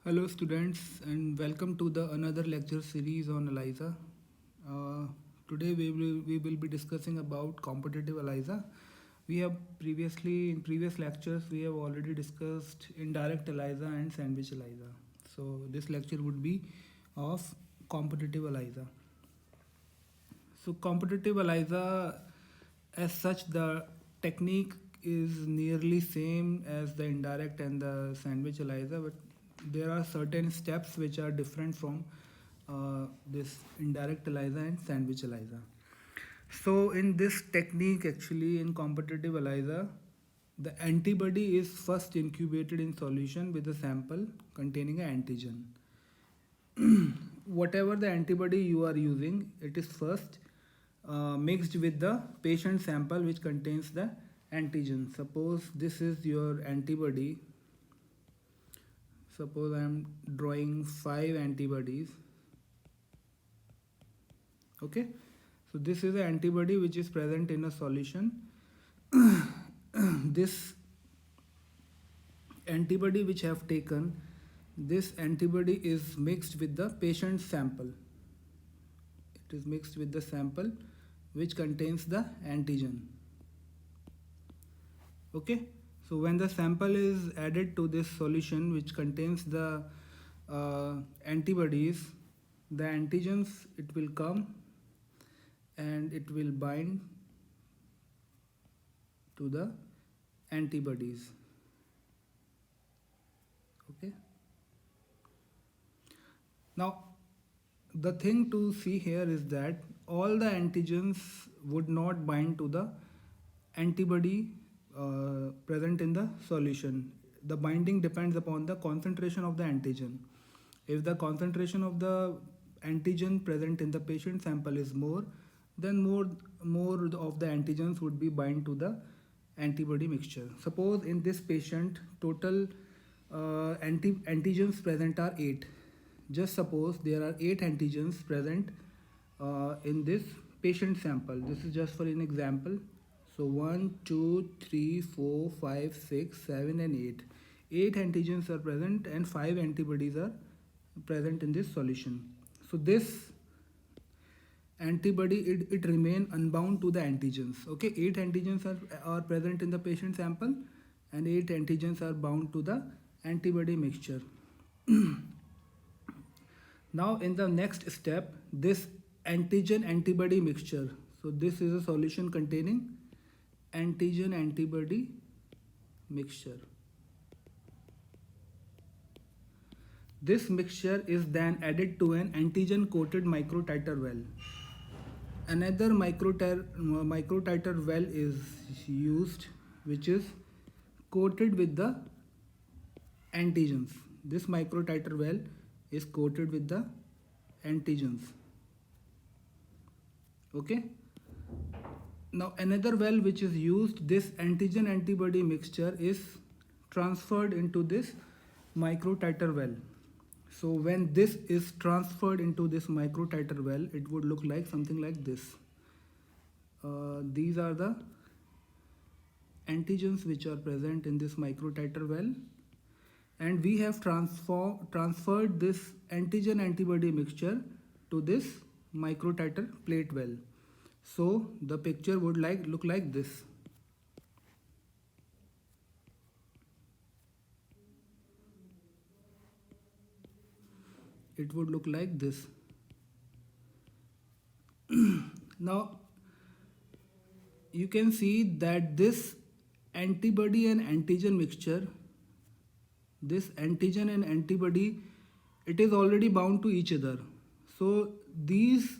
Hello students and welcome to the another lecture series on ELISA. Uh, Today we will be discussing about competitive ELISA. We have previously in previous lectures we have already discussed indirect ELISA and sandwich ELISA. So this lecture would be of competitive ELISA. So competitive ELISA as such the technique is nearly same as the indirect and the sandwich ELISA, but there are certain steps which are different from this indirect ELISA and sandwich ELISA. So in this technique, actually in competitive ELISA, the antibody is first incubated in solution with a sample containing an antigen. Whatever the antibody you are using, it is first mixed with the patient sample which contains the antigen. Suppose this is your antibody. Suppose I am drawing 5 antibodies. Okay, so this is the antibody which is present in a solution. This antibody which I have taken, this antibody is mixed with the patient sample. It is mixed with the sample which contains the antigen. Okay, so when the sample is added to this solution which contains the antibodies, the antigens, it will come and it will bind to the antibodies. Okay, now the thing to see here is that all the antigens would not bind to the antibody present in the solution. The binding depends upon the concentration of the antigen. If the concentration of the antigen present in the patient sample is more, then more of the antigens would be bind to the antibody mixture. Suppose in this patient total antigens present are 8. Just suppose there are 8 antigens present in this patient sample. This is just for an example. So 1, 2, 3, 4, 5, 6, 7 and 8. 8 antigens are present and 5 antibodies are present in this solution. So this antibody, it remain unbound to the antigens. Okay, 8 antigens are present in the patient sample and 8 antigens are bound to the antibody mixture. Now in the next step, this antigen antibody mixture. So this is a solution containing antigen antibody mixture. This mixture is then added to an antigen coated microtiter well. Another microtiter well is used which is coated with the antigens. This microtiter well is coated with the antigens. Okay, now another well which is used, this antigen antibody mixture is transferred into this microtiter well. So when this is transferred into this microtiter well, it would look like something like this. These are the antigens which are present in this microtiter well, and we have transferred this antigen antibody mixture to this microtiter plate well. So the picture would look like this. It would look like this. Now you can see that this antibody and antigen mixture, this antigen and antibody, it is already bound to each other. So these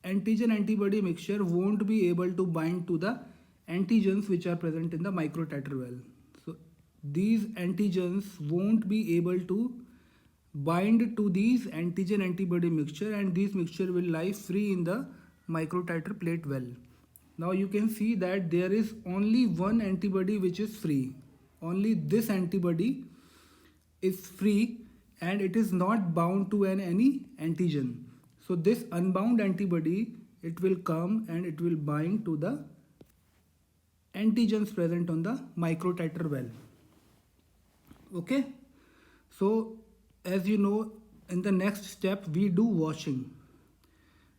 antigen antibody mixture won't be able to bind to the antigens which are present in the microtiter well. So these antigens won't be able to bind to these antigen antibody mixture, and these mixture will lie free in the microtiter plate well. Now you can see that there is only one antibody which is free. Only this antibody is free and it is not bound to any antigen. So this unbound antibody, it will come and it will bind to the antigens present on the microtiter well. Okay, so as you know, in the next step we do washing.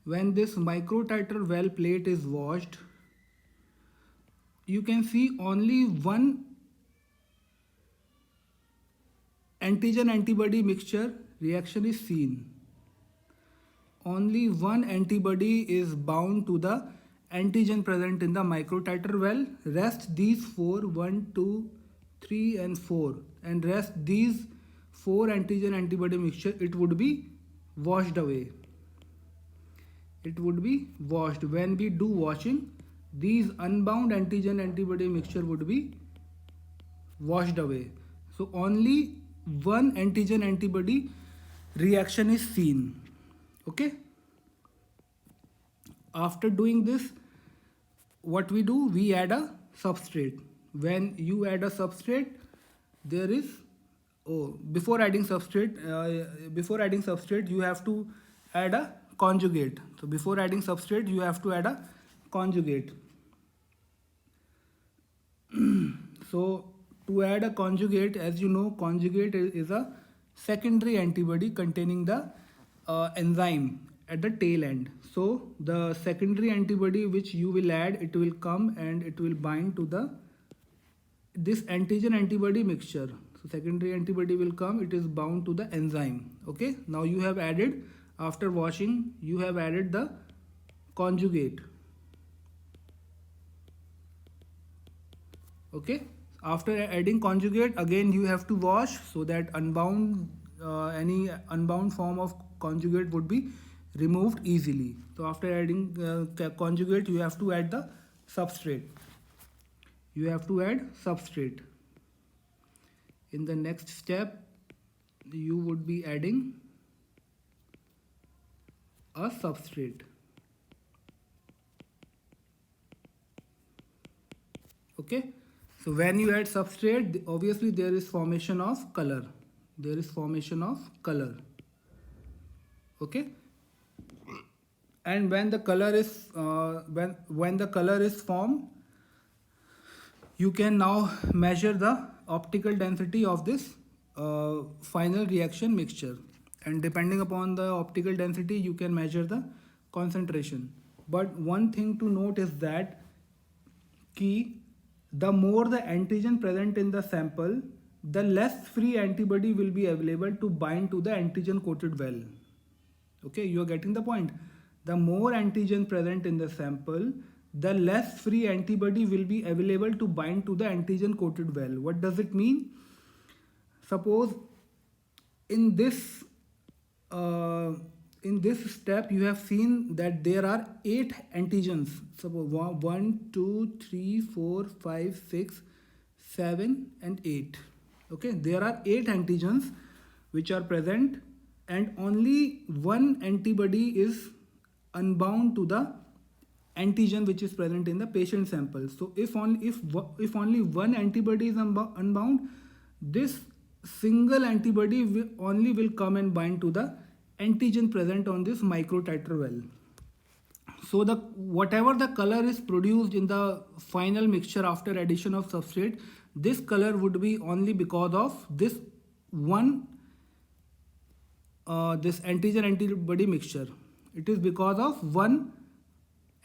When this microtiter well plate is washed, you can see only one antigen antibody mixture reaction is seen. Only one antibody is bound to the antigen present in the microtiter well. Rest these four, 1, 2, 3 and 4, and rest these 4 antigen antibody mixture, it would be washed away. It would be washed. When we do washing, these unbound antigen antibody mixture would be washed away. So only one antigen antibody reaction is seen. Okay. After doing this, what we do, we add a substrate. When you add a substrate, there is before adding substrate, you have to add a conjugate. So before adding substrate, you have to add a conjugate. So to add a conjugate, as you know, conjugate is a secondary antibody containing the enzyme at the tail end. So the secondary antibody which you will add, it will come and it will bind to this antigen antibody mixture. So secondary antibody will come, it is bound to the enzyme. Okay, now you have added, after washing, you have added the conjugate. Okay, after adding conjugate, again you have to wash so that any unbound form of conjugate would be removed easily. So after adding conjugate, you have to add the substrate. You have to add substrate. In the next step, you would be adding a substrate. Okay, so when you add substrate, obviously there is formation of color. There is formation of color. Okay, and when the color is when the color is formed, you can now measure the optical density of this final reaction mixture, and depending upon the optical density, you can measure the concentration. But one thing to note is that the more the antigen present in the sample, the less free antibody will be available to bind to the antigen coated well. Okay, you are getting the point. The more antigen present in the sample, the less free antibody will be available to bind to the antigen coated well. What does it mean? Suppose in this step, you have seen that there are 8 antigens. Suppose 1, 2, 3, 4, 5, 6, 7 and 8. Okay, there are 8 antigens which are present, and only one antibody is unbound to the antigen which is present in the patient sample. So if only one antibody is unbound, this single antibody will come and bind to the antigen present on this microtiter well. So whatever the color is produced in the final mixture after addition of substrate, this color would be only because of this antigen antibody mixture. It is because of one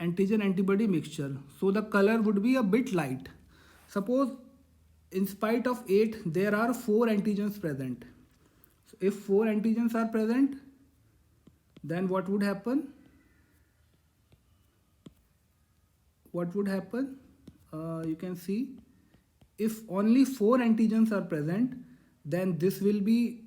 antigen antibody mixture. So the color would be a bit light. Suppose in spite of 8, there are 4 antigens present. So if 4 antigens are present, then what would happen? You can see, if only 4 antigens are present, then this will be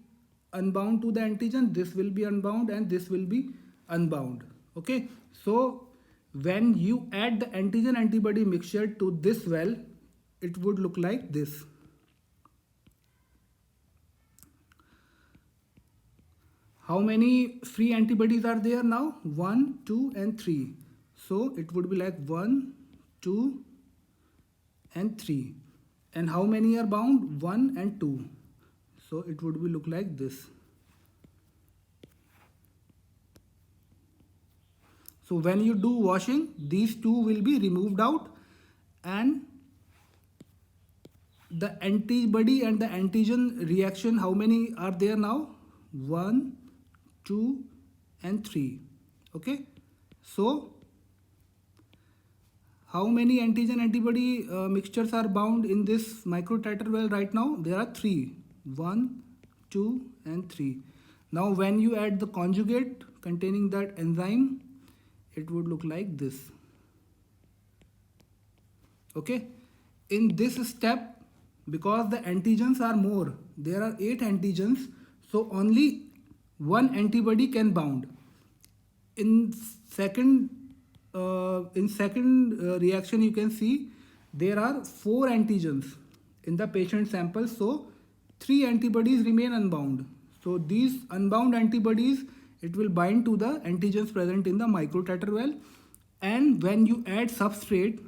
unbound to the antigen, this will be unbound, and this will be unbound. Okay, so when you add the antigen antibody mixture to this well, it would look like this. How many free antibodies are there now? 1, 2 and 3. So it would be like 1, 2 and 3. And how many are bound? 1 and 2. So it would be look like this. So when you do washing, these two will be removed out, and the antibody and the antigen reaction, how many are there now? 1, 2 and 3. Okay, so how many antigen antibody mixtures are bound in this microtiter well right now? There are 3. 1, 2 and 3. Now when you add the conjugate containing that enzyme, it would look like this. Okay, in this step, because the antigens are more, there are 8 antigens, so only one antibody can bound. In second reaction, you can see there are 4 antigens in the patient sample, so 3 antibodies remain unbound. So these unbound antibodies, it will bind to the antigens present in the microtiter well, and when you add substrate,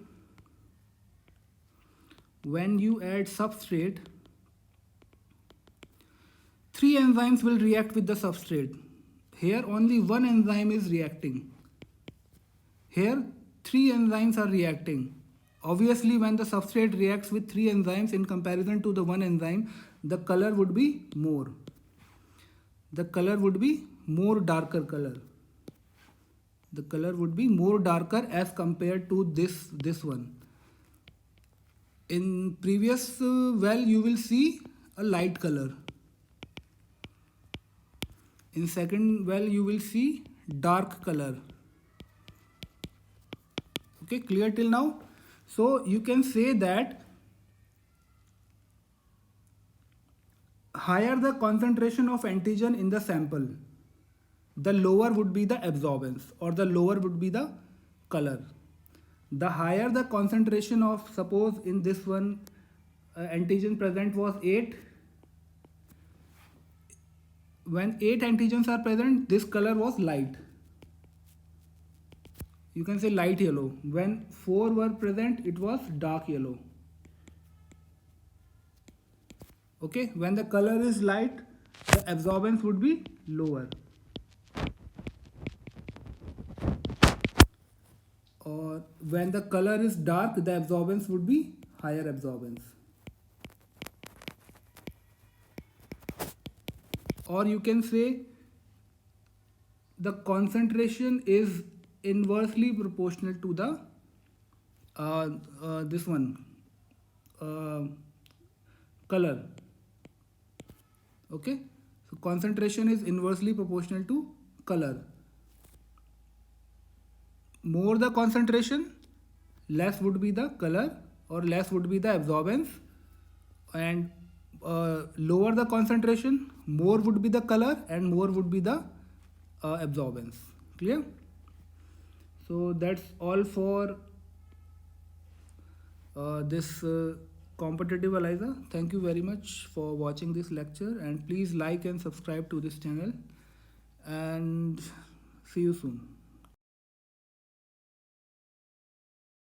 3 enzymes will react with the substrate. Here only one enzyme is reacting. Here 3 enzymes are reacting. Obviously, when the substrate reacts with 3 enzymes in comparison to the one enzyme, the color would be more. The color would be more darker color. The color would be more darker as compared to this one. In previous well, you will see a light color. In second well, you will see dark color. Okay, clear till now? So you can say that higher the concentration of antigen in the sample, the lower would be the absorbance, or the lower would be the color. The higher the concentration of, suppose in this one antigen present was 8. When 8 antigens are present, this color was light. You can say light yellow. When 4 were present, it was dark yellow. Okay, when the color is light, the absorbance would be lower. Or when the color is dark, the absorbance would be higher absorbance. Or you can say the concentration is inversely proportional to the color. Okay, so concentration is inversely proportional to color. More the concentration, less would be the color, or less would be the absorbance, and lower the concentration, more would be the color and more would be the absorbance. Clear? So that's all for this competitive ELISA. Thank you very much for watching this lecture, and please like and subscribe to this channel, and see you soon.